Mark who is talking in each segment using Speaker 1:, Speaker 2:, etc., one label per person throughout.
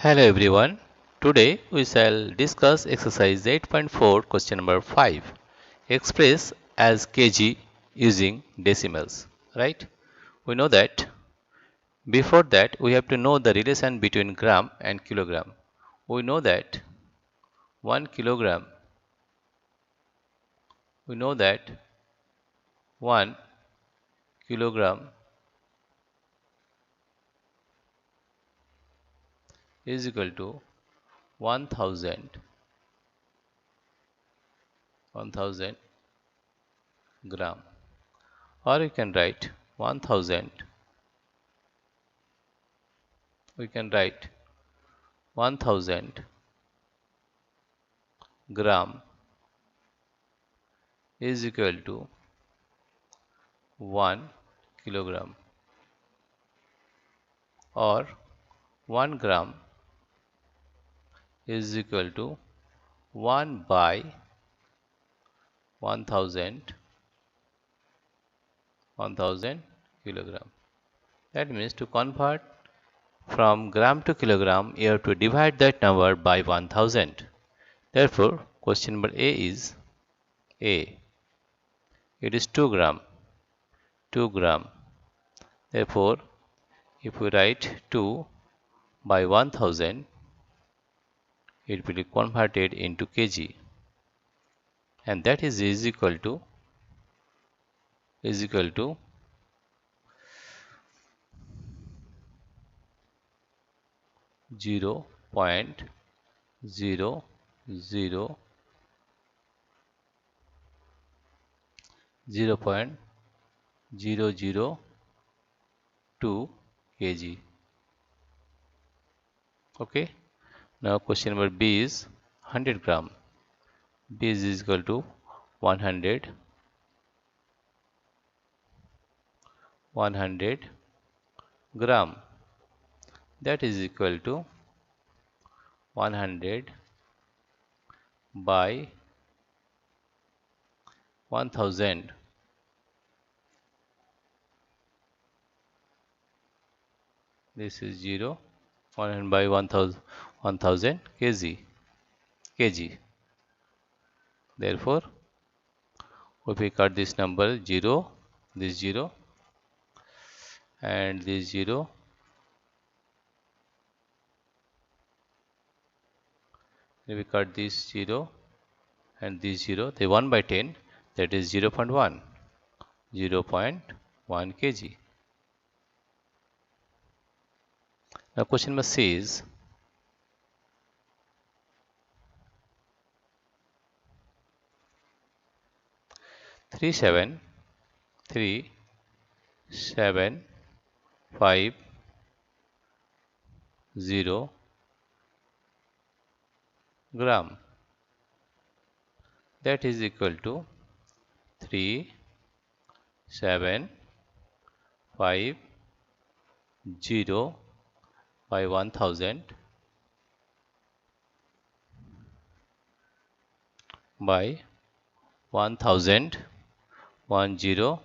Speaker 1: Hello everyone. Today we shall discuss exercise 8.4 question number 5. Express as kg using decimals. Right? We know that. Before that we have to know the relation between gram and kilogram. We know that 1 kilogram. We know that 1 kilogram is equal to 1000 gram. Or you can write 1000. We can write 1000 gram is equal to 1 kilogram, or 1 gram is equal to 1 by 1000 kilogram. That means to convert from gram to kilogram, you have to divide that number by 1000. Therefore, question number A is A. It is 2 gram. 2 gram. Therefore, if we write 2 by 1000, it will be converted into kg, and that is equal to 0.002 kg. Okay. Now question number B is 100 gram. B is equal to 100 gram. That is equal to 100 by 1000. This is 0. 100 by 1000 kg. Therefore, if we cut this number 0, this 0, and this 0, if we cut this 0 and this 0, the 1 by 10, that is 0.1 kg. Now question number C is 3750 gram. That is equal to 3750 by 1000 by 1000 10 0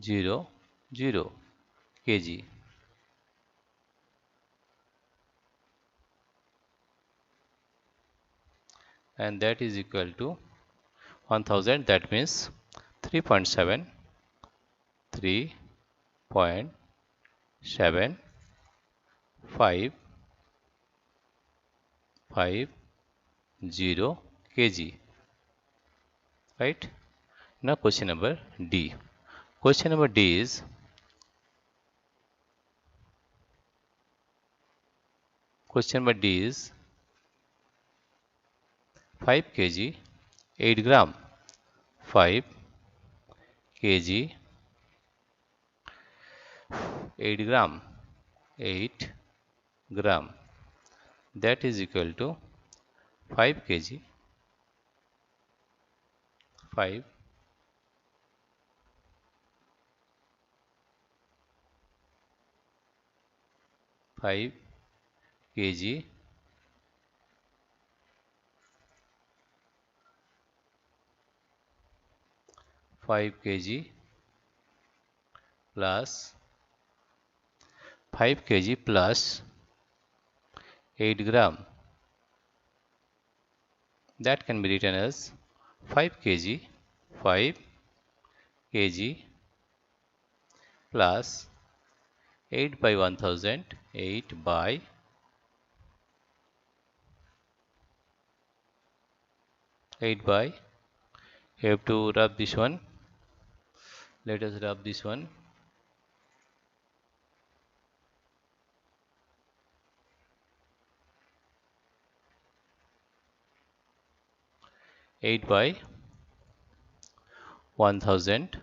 Speaker 1: 0 kg, and that is equal to 1000. That means 3.7 3.750 kg. Right? Now question number D. Question number D is 5 kg 8 gram. 5 kg 8 gram. 8 gram. That is equal to 5 kg 5 5 kg 5 kg plus 5 kg plus 8 gram. That can be written as 5 kg 5 kg plus 8 by 1000 8 by 8 by, you have to rub this one. Let us rub this one. 8 by 1000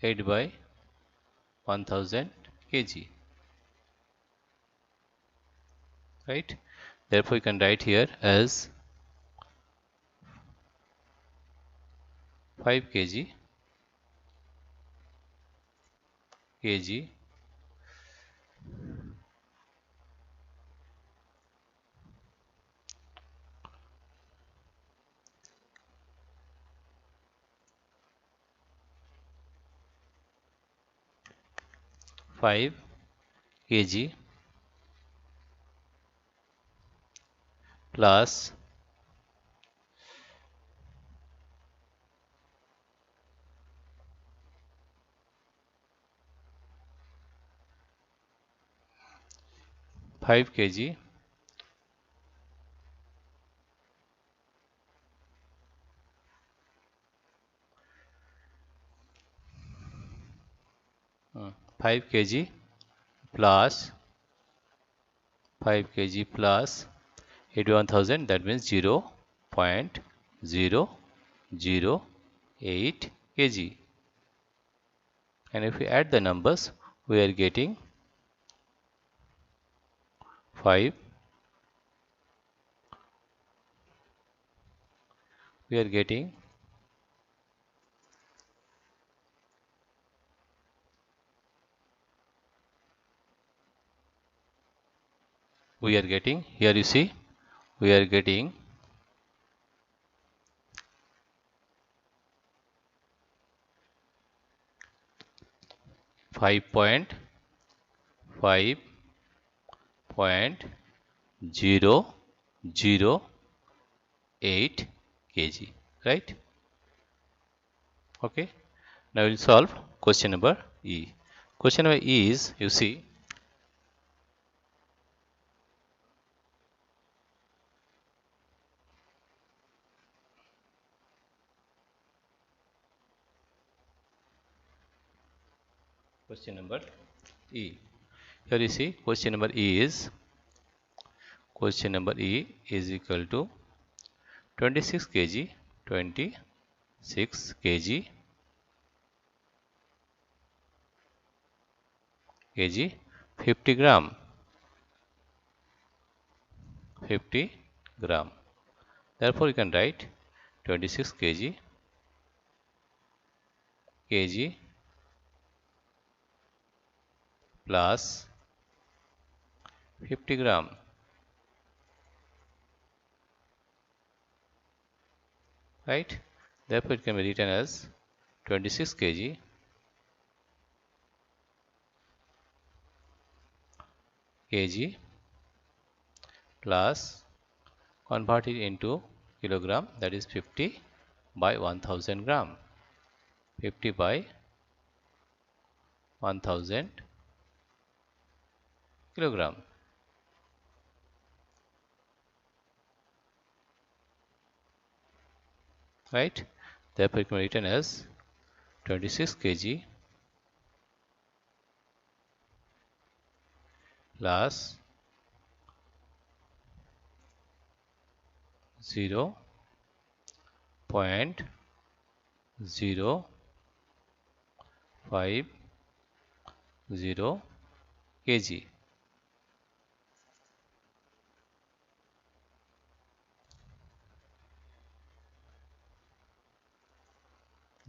Speaker 1: 8 by 1000 kg, right? Therefore, you can write here as 5 kg 5 kg plus 5 kg 5 kg plus 5 kg plus 81,000, that means 0.008 kg. And if we add the numbers, we are getting 5, we are getting here, you see, we are getting 5.5.008 kg, right? Okay, now we'll solve question number E. Question number E is, you see, question number E. Here you see, question number E is equal to 26 kg 26 kg 50 gram 50 gram. Therefore, you can write 26 kg plus 50 gram, right? Therefore, it can be written as 26 kg plus, convert it into kilogram, that is 50 by 1000 gram. 50 by 1000 kilogram, right? Therefore, it can be written as 26 kg plus 0.050 kg.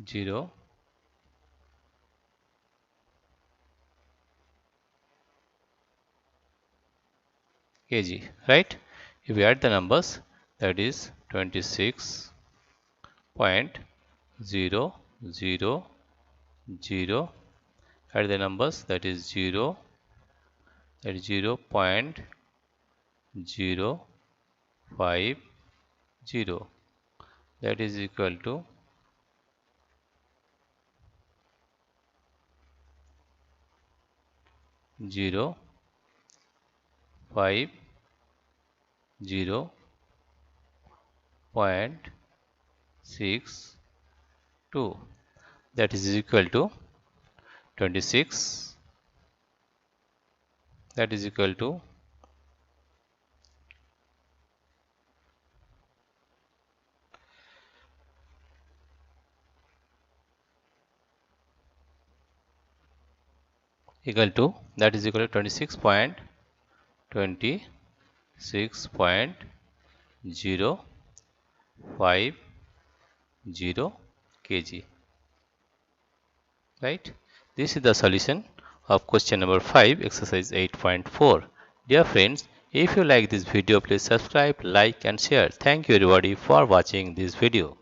Speaker 1: 0 kg, right? If we add the numbers, that is 26.0000. Add the numbers, that is 0, that is 0.050, that is equal to 0.50.62, that is equal to 26, that is equal to 26.050 kg, right? This is the solution of question number 5, exercise 8.4. Dear friends, if you like this video, please subscribe, like and share. Thank you everybody for watching this video.